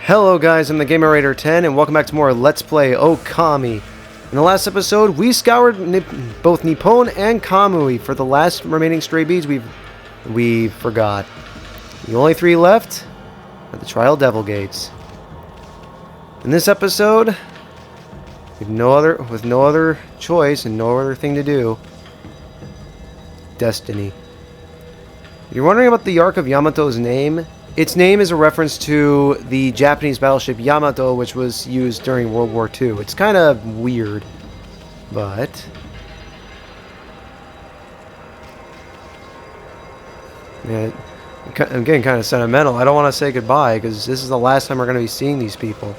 Hello guys, I'm the Gamer 10 and welcome back to more Let's Play Okami. In the last episode, we scoured both Nippon and Kamui. For the last remaining stray beads, we forgot. The only three left are the Trial Devil Gates. In this episode, with no other choice and no other thing to do, Destiny. You're wondering about the Ark of Yamato's name? Its name is a reference to the Japanese battleship Yamato, which was used during World War II. It's kind of weird, but yeah, I'm getting kind of sentimental. I don't want to say goodbye because this is the last time we're going to be seeing these people.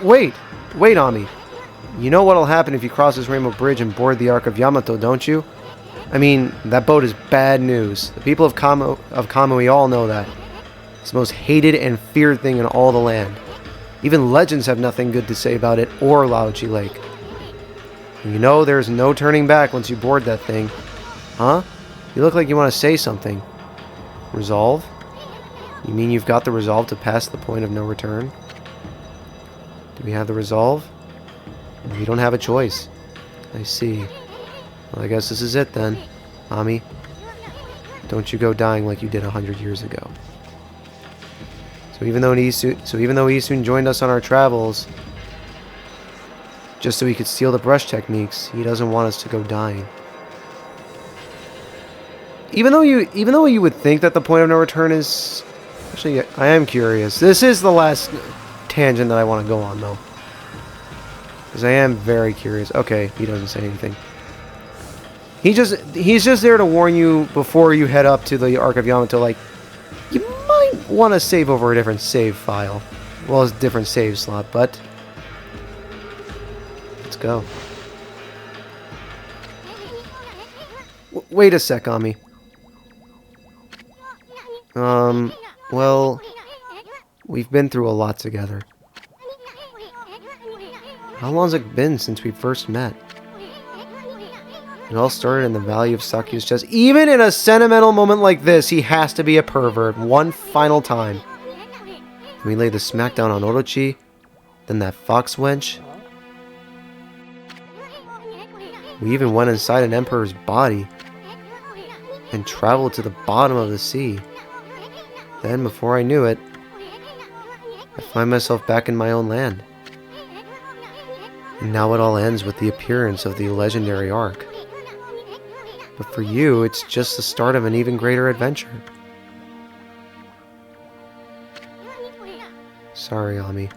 Wait, Ami. You know what'll happen if you cross this Rainbow Bridge and board the Ark of Yamato, don't you? I mean, that boat is bad news. The people of Kamui all know that. It's the most hated and feared thing in all the land. Even legends have nothing good to say about it or Laochi Lake. And you know there's no turning back once you board that thing. Huh? You look like you want to say something. Resolve? You mean you've got the resolve to pass the point of no return? Do we have the resolve? We don't have a choice. I see. Well, I guess this is it then. Ami, don't you go dying like you did 100 years ago. So even though Isun joined us on our travels, just so he could steal the brush techniques, he doesn't want us to go dying. Even though you would think that the point of no return is... Actually, I am curious. This is the last tangent that I want to go on, though. Because I am very curious. Okay, he doesn't say anything. He's just there to warn you before you head up to the Ark of Yamato, like, you might want to save over a different save file. Well, it's a different save slot, but... Let's go. Wait a sec, Ami. Well... We've been through a lot together. How long's it been since we first met? It all started in the Valley of Sakyu's chest. Even in a sentimental moment like this, he has to be a pervert one final time. We laid the smackdown on Orochi, then that fox wench. We even went inside an emperor's body and traveled to the bottom of the sea. Then, before I knew it, I find myself back in my own land. And now it all ends with the appearance of the legendary Ark. But for you, it's just the start of an even greater adventure. Sorry, Ami.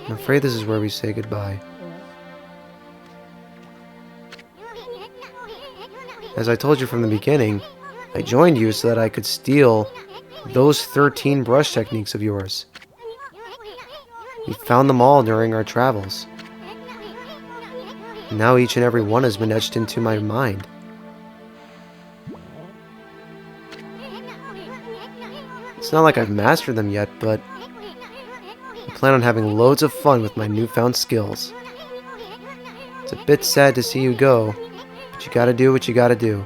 I'm afraid this is where we say goodbye. As I told you from the beginning, I joined you so that I could steal those 13 brush techniques of yours. We found them all during our travels. Now each and every one has been etched into my mind. It's not like I've mastered them yet, but I plan on having loads of fun with my newfound skills. It's a bit sad to see you go, but you gotta do what you gotta do.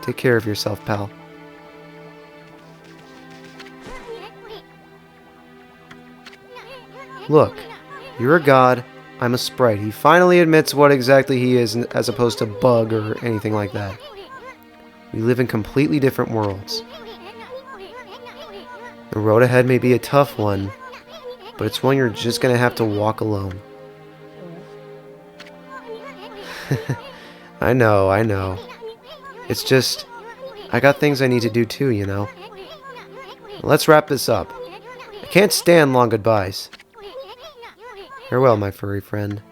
Take care of yourself, pal. Look, you're a god. I'm a sprite. He finally admits what exactly he is as opposed to bug or anything like that. We live in completely different worlds. The road ahead may be a tough one, but it's one you're just gonna have to walk alone. I know. It's just, I got things I need to do too, you know. Let's wrap this up. I can't stand long goodbyes. Farewell, my furry friend.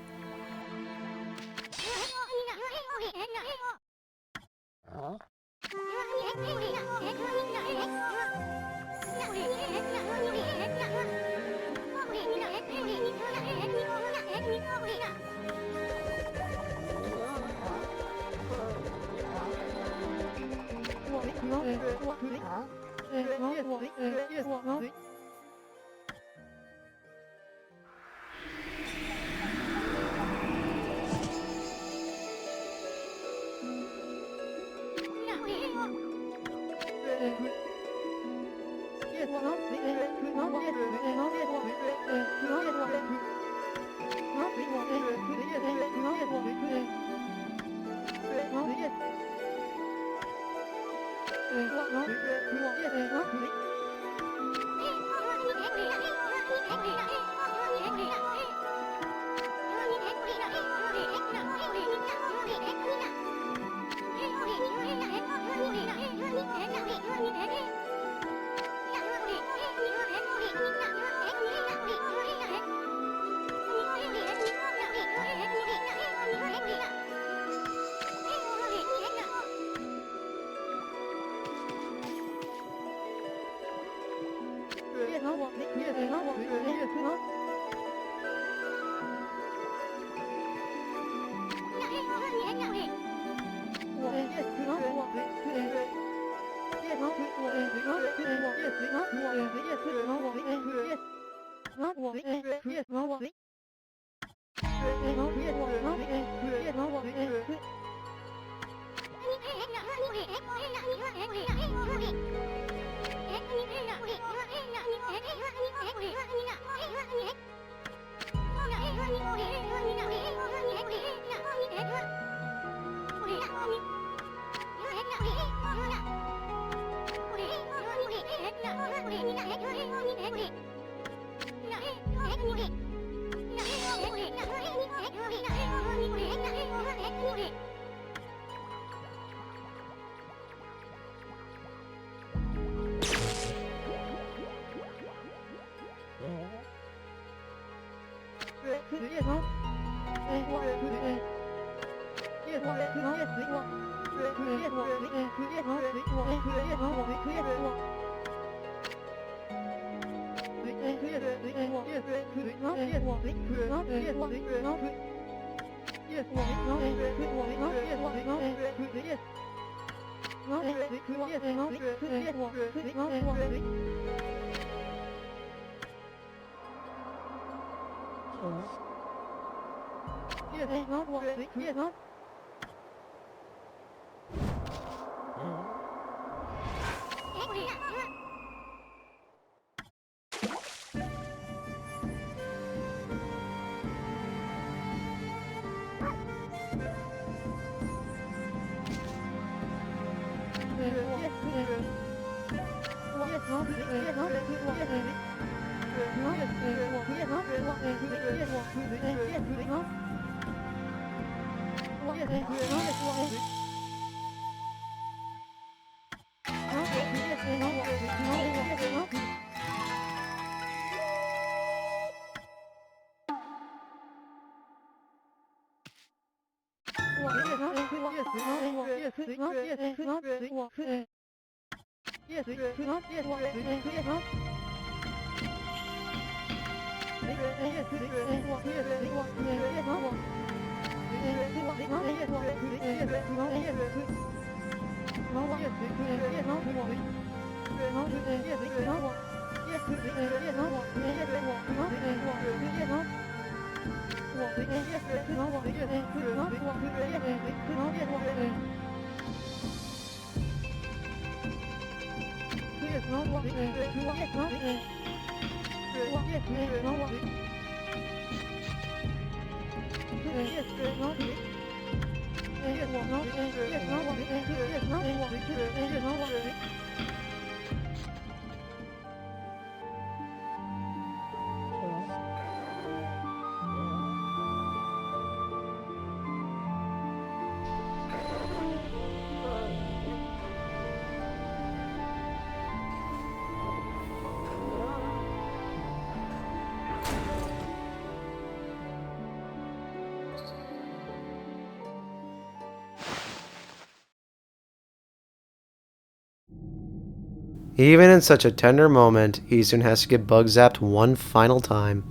Even in such a tender moment, Eastern has to get bug zapped one final time.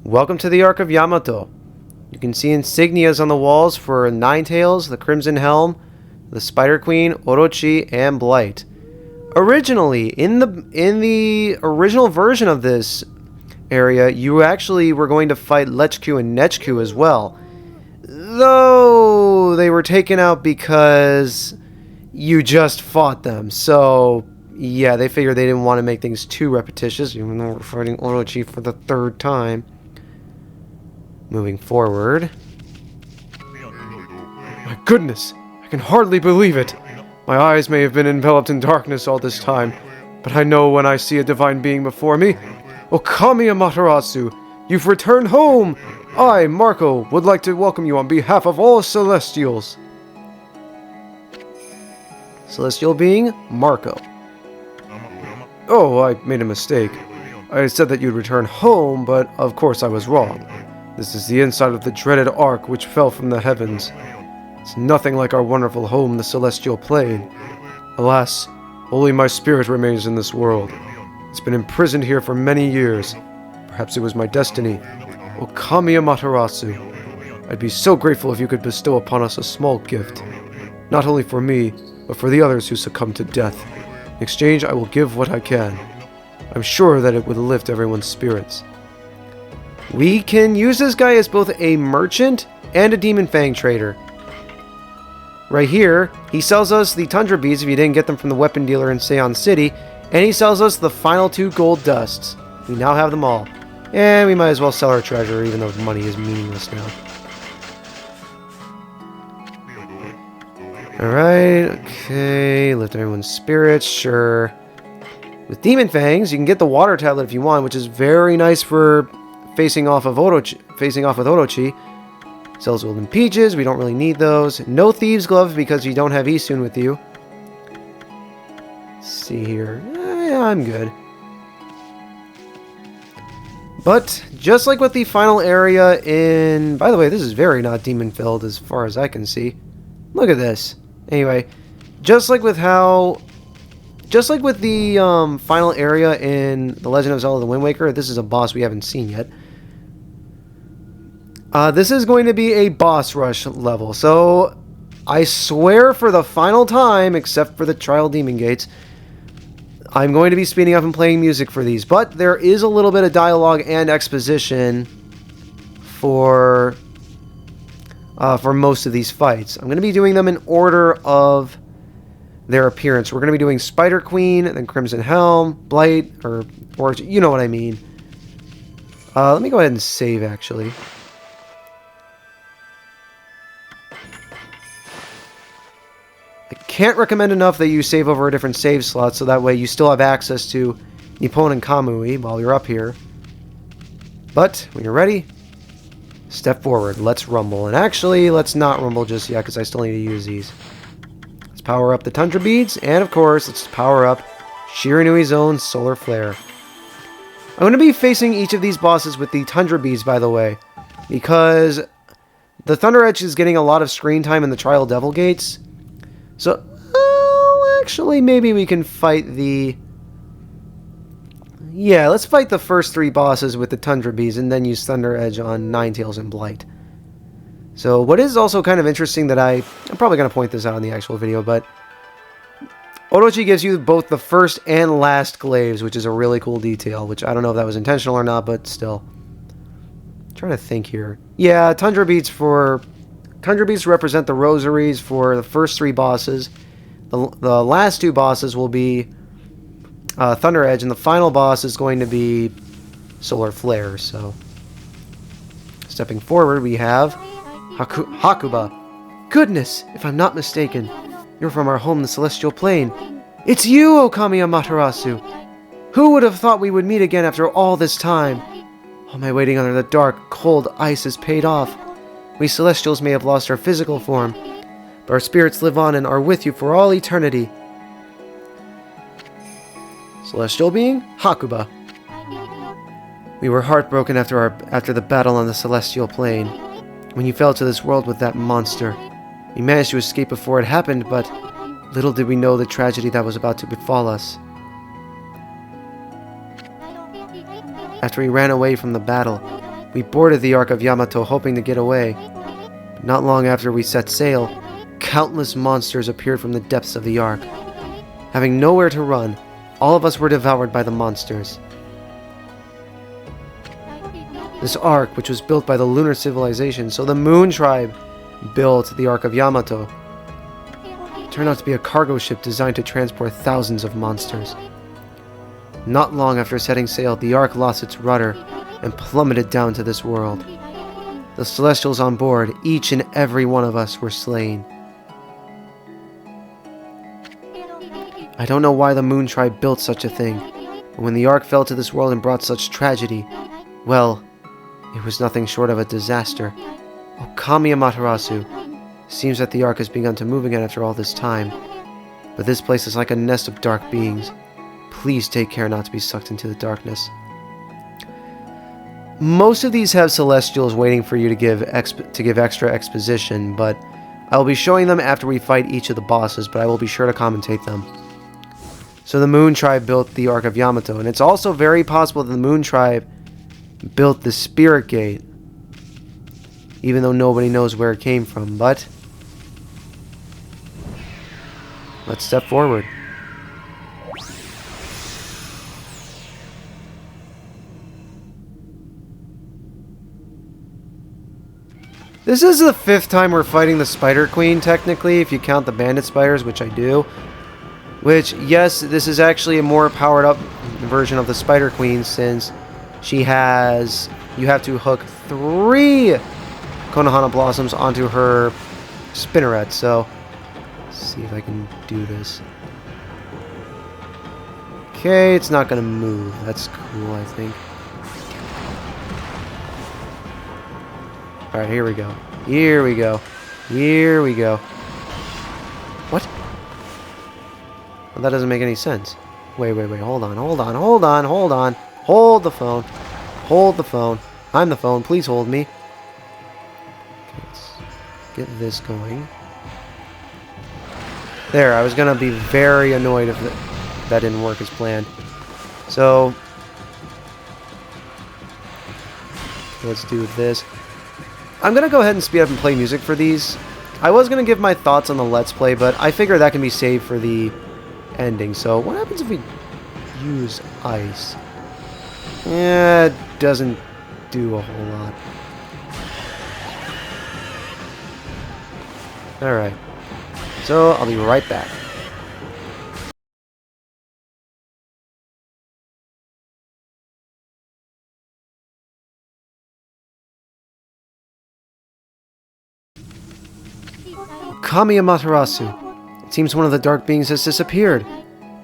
Welcome to the Ark of Yamato. You can see insignias on the walls for Ninetales, the Crimson Helm, the Spider Queen, Orochi, and Blight. Originally, in the original version of this area, you actually were going to fight Lechku and Nechku as well. Though they were taken out because, you just fought them, so yeah, they figured they didn't want to make things too repetitious, even though we're fighting Orochi for the 3rd time. Moving forward. My goodness, I can hardly believe it. My eyes may have been enveloped in darkness all this time, but I know when I see a divine being before me. Okami Amaterasu, you've returned home! I, Marco, would like to welcome you on behalf of all Celestials. Celestial being, Marco. Oh, I made a mistake. I said that you'd return home, but of course I was wrong. This is the inside of the dreaded Ark which fell from the heavens. It's nothing like our wonderful home, the Celestial Plane. Alas, only my spirit remains in this world. It's been imprisoned here for many years. Perhaps it was my destiny. Okami Amaterasu. I'd be so grateful if you could bestow upon us a small gift. Not only for me, but for the others who succumbed to death. In exchange, I will give what I can. I'm sure that it would lift everyone's spirits. We can use this guy as both a merchant and a Demon Fang trader. Right here, he sells us the Tundra Beads if you didn't get them from the weapon dealer in Seon City, and he sells us the final 2 gold dusts. We now have them all. And we might as well sell our treasure, even though the money is meaningless now. Alright, okay, lift everyone's spirits, sure. With Demon Fangs, you can get the water tablet if you want, which is very nice for facing off with Orochi. Sells golden peaches, we don't really need those. No Thieves' Glove because you don't have Isun with you. Let's see here. Yeah, I'm good. But, just like with the final area in... By the way, this is very not demon-filled as far as I can see. Look at this. Anyway, just like with the final area in The Legend of Zelda: The Wind Waker, this is a boss we haven't seen yet. This is going to be a boss rush level, so I swear for the final time, except for the Trial Demon Gates, I'm going to be speeding up and playing music for these, but there is a little bit of dialogue and exposition for most of these fights. I'm going to be doing them in order of their appearance. We're going to be doing Spider Queen, then Crimson Helm, Blight, or you know what I mean. Let me go ahead and save, actually. I can't recommend enough that you save over a different save slot, so that way you still have access to Nippon and Kamui while you're up here. But, when you're ready, step forward. Let's rumble. And actually, let's not rumble just yet, because I still need to use these. Let's power up the Tundra Beads, and of course, let's power up Shiranui's own Solar Flare. I'm going to be facing each of these bosses with the Tundra Beads, by the way, because the Thunder Edge is getting a lot of screen time in the Trial Devil Gates. So, actually, maybe we can fight the... Yeah, let's fight the first 3 bosses with the Tundra Beads and then use Thunder Edge on Ninetales and Blight. So, what is also kind of interesting that I'm probably going to point this out in the actual video, but Orochi gives you both the first and last glaives, which is a really cool detail, which I don't know if that was intentional or not, but still. I'm trying to think here. Yeah, Tundra Beads represent the rosaries for the first 3 bosses. The last 2 bosses will be Thunder Edge, and the final boss is going to be Solar Flare. So, stepping forward, we have Hakuba. Goodness, if I'm not mistaken, you're from our home, the Celestial Plane. It's you, Okami Amaterasu! Who would have thought we would meet again after all this time? All my waiting under the dark, cold ice has paid off. We Celestials may have lost our physical form, but our spirits live on and are with you for all eternity. Celestial being, Hakuba. We were heartbroken after the battle on the Celestial Plane. When you fell to this world with that monster, we managed to escape before it happened, but little did we know the tragedy that was about to befall us. After we ran away from the battle, we boarded the Ark of Yamato hoping to get away. But not long after we set sail, countless monsters appeared from the depths of the Ark. Having nowhere to run, all of us were devoured by the monsters. This Ark, which was built by the lunar civilization, so the Moon Tribe built the Ark of Yamato. turned out to be a cargo ship designed to transport thousands of monsters. Not long after setting sail, the Ark lost its rudder and plummeted down to this world. The Celestials on board, each and every one of us, were slain. I don't know why the Moon Tribe built such a thing, but when the Ark fell to this world and brought such tragedy, well, it was nothing short of a disaster. Okami Amaterasu. Seems that the Ark has begun to move again after all this time, but this place is like a nest of dark beings. Please take care not to be sucked into the darkness. Most of these have Celestials waiting for you to give extra exposition, but I will be showing them after we fight each of the bosses, but I will be sure to commentate them. So the Moon Tribe built the Ark of Yamato, and it's also very possible that the Moon Tribe built the Spirit Gate, even though nobody knows where it came from, but let's step forward. This is the 5th time we're fighting the Spider Queen, technically, if you count the bandit spiders, which I do. Which, yes, this is actually a more powered up version of the Spider Queen, since she has... you have to hook 3 Konohana Blossoms onto her spinneret, so... let's see if I can do this. Okay, it's not gonna move. That's cool, I think. Alright, here we go. Here we go. Here we go. What? Well, that doesn't make any sense. Wait. Hold on. Hold the phone. Hold the phone. I'm the phone. Please hold me. Okay, let's get this going. There, I was going to be very annoyed if that didn't work as planned. So, let's do this. I'm going to go ahead and speed up and play music for these. I was going to give my thoughts on the Let's Play, but I figure that can be saved for the ending. So, what happens if we use ice? Yeah, it doesn't do a whole lot. Alright. So, I'll be right back. Okami Amaterasu. It seems one of the dark beings has disappeared.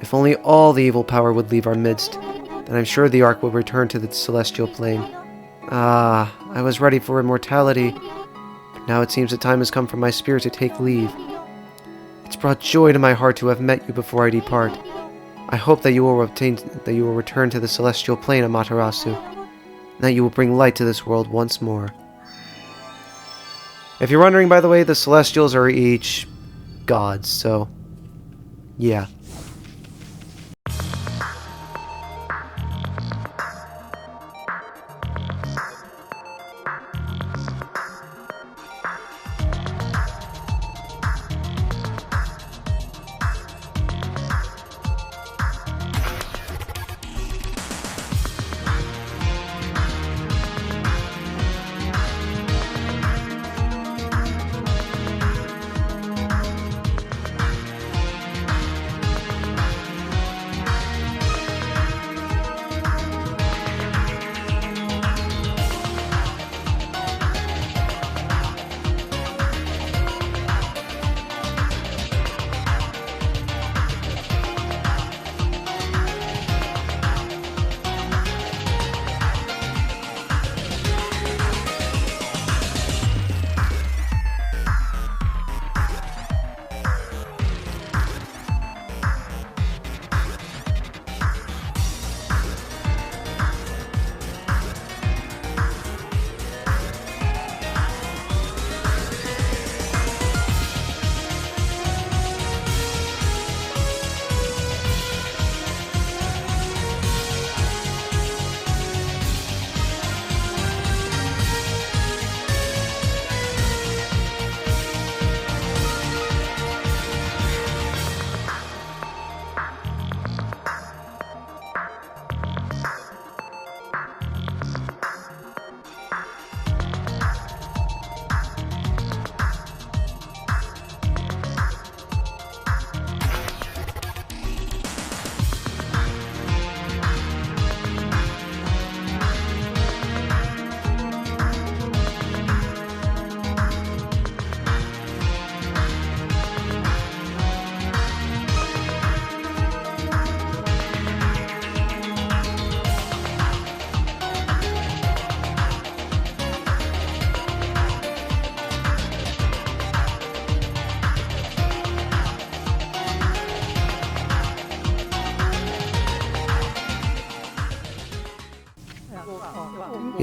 If only all the evil power would leave our midst, then I'm sure the Ark will return to the celestial plane. Ah, I was ready for immortality, but now it seems the time has come for my spirit to take leave. It's brought joy to my heart to have met you before I depart. I hope that you will return to the celestial plane, Amaterasu, and that you will bring light to this world once more. If you're wondering, by the way, the Celestials are each gods, so yeah.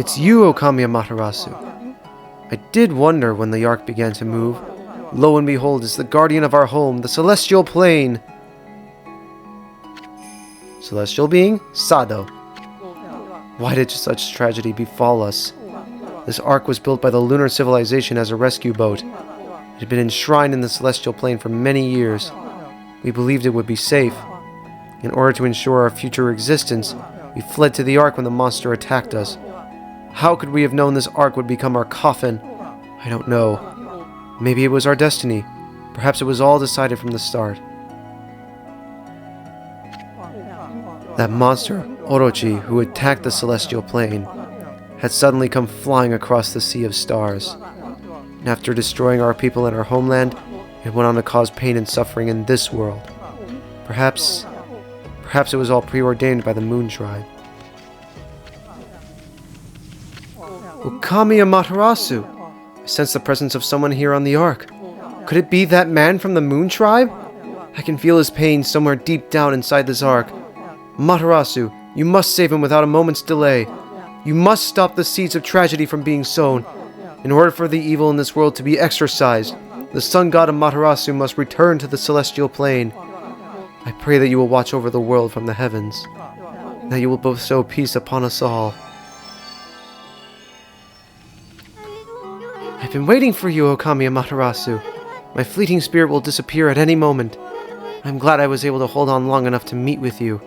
It's you, Okami Amaterasu. I did wonder when the Ark began to move. Lo and behold, it's the guardian of our home, the celestial plane. Celestial being? Sado. Why did such tragedy befall us? This Ark was built by the lunar civilization as a rescue boat. It had been enshrined in the celestial plane for many years. We believed it would be safe. In order to ensure our future existence, we fled to the Ark when the monster attacked us. How could we have known this Ark would become our coffin? I don't know. Maybe it was our destiny. Perhaps it was all decided from the start. That monster, Orochi, who attacked the celestial plane, had suddenly come flying across the sea of stars. And after destroying our people and our homeland, it went on to cause pain and suffering in this world. Perhaps it was all preordained by the Moon Tribe. Okami Amaterasu! I sense the presence of someone here on the Ark. Could it be that man from the Moon Tribe? I can feel his pain somewhere deep down inside this Ark. Amaterasu, you must save him without a moment's delay. You must stop the seeds of tragedy from being sown. In order for the evil in this world to be exorcised, the sun god Amaterasu must return to the celestial plane. I pray that you will watch over the world from the heavens, and that you will bestow peace upon us all. I've been waiting for you, Okami Amaterasu. My fleeting spirit will disappear at any moment. I'm glad I was able to hold on long enough to meet with you.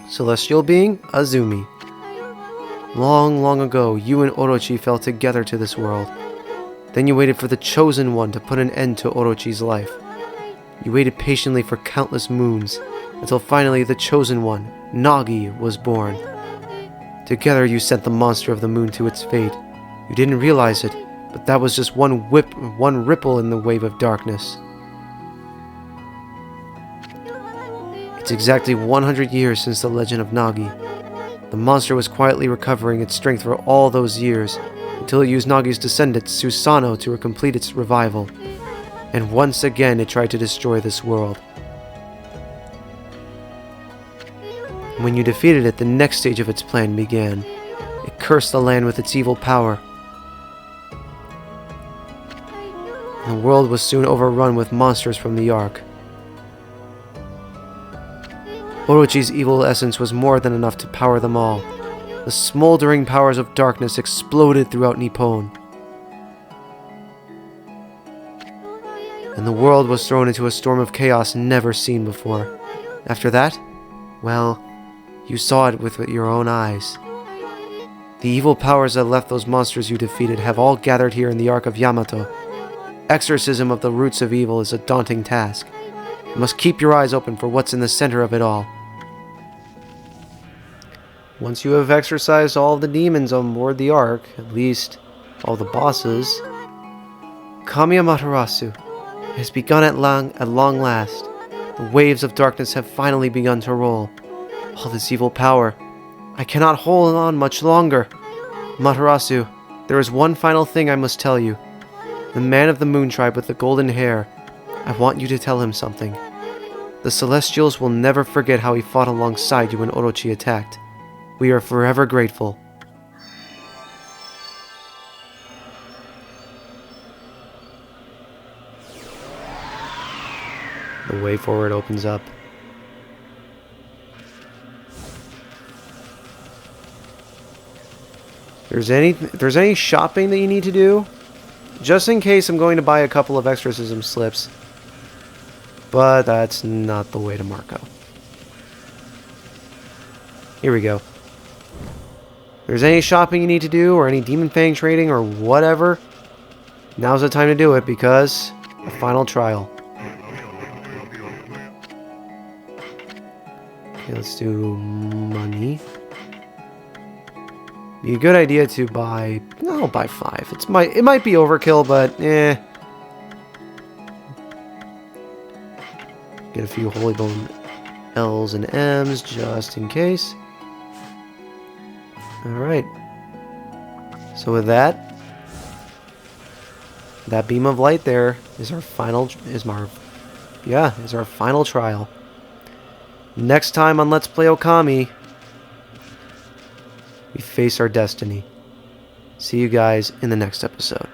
Celestial being, Azumi. Long, long ago, you and Orochi fell together to this world. Then you waited for the Chosen One to put an end to Orochi's life. You waited patiently for countless moons, until finally the Chosen One, Nagi, was born. Together you sent the monster of the moon to its fate. You didn't realize it, but that was just one ripple in the wave of darkness. It's exactly 100 years since the legend of Nagi. The monster was quietly recovering its strength for all those years, until it used Nagi's descendant, Susanoo, to complete its revival. And once again it tried to destroy this world. When you defeated it, the next stage of its plan began. It cursed the land with its evil power. The world was soon overrun with monsters from the Ark. Orochi's evil essence was more than enough to power them all. The smoldering powers of darkness exploded throughout Nippon. And the world was thrown into a storm of chaos never seen before. After that, well, you saw it with your own eyes. The evil powers that left those monsters you defeated have all gathered here in the Ark of Yamato. Exorcism of the roots of evil is a daunting task. You must keep your eyes open for what's in the center of it all. Once you have exorcised all the demons on board the Ark, at least all the bosses, Okami Amaterasu, it has begun at long last. The waves of darkness have finally begun to roll. All this evil power, I cannot hold on much longer. Amaterasu, there is one final thing I must tell you. The man of the Moon Tribe with the golden hair, I want you to tell him something. The Celestials will never forget how he fought alongside you when Orochi attacked. We are forever grateful. The way forward opens up. If there's any shopping that you need to do, just in case I'm going to buy a couple of exorcism slips. But that's not the way to Marco. Here we go. If there's any shopping you need to do, or any Demon Fang trading, or whatever, now's the time to do it, because the final trial. Okay, let's do money. Be a good idea to buy... No, I'll buy 5. It might be overkill, but eh. Get a few Holy Bone L's and M's just in case. Alright. So with that beam of light there is our final trial. Next time on Let's Play Okami, we face our destiny. See you guys in the next episode.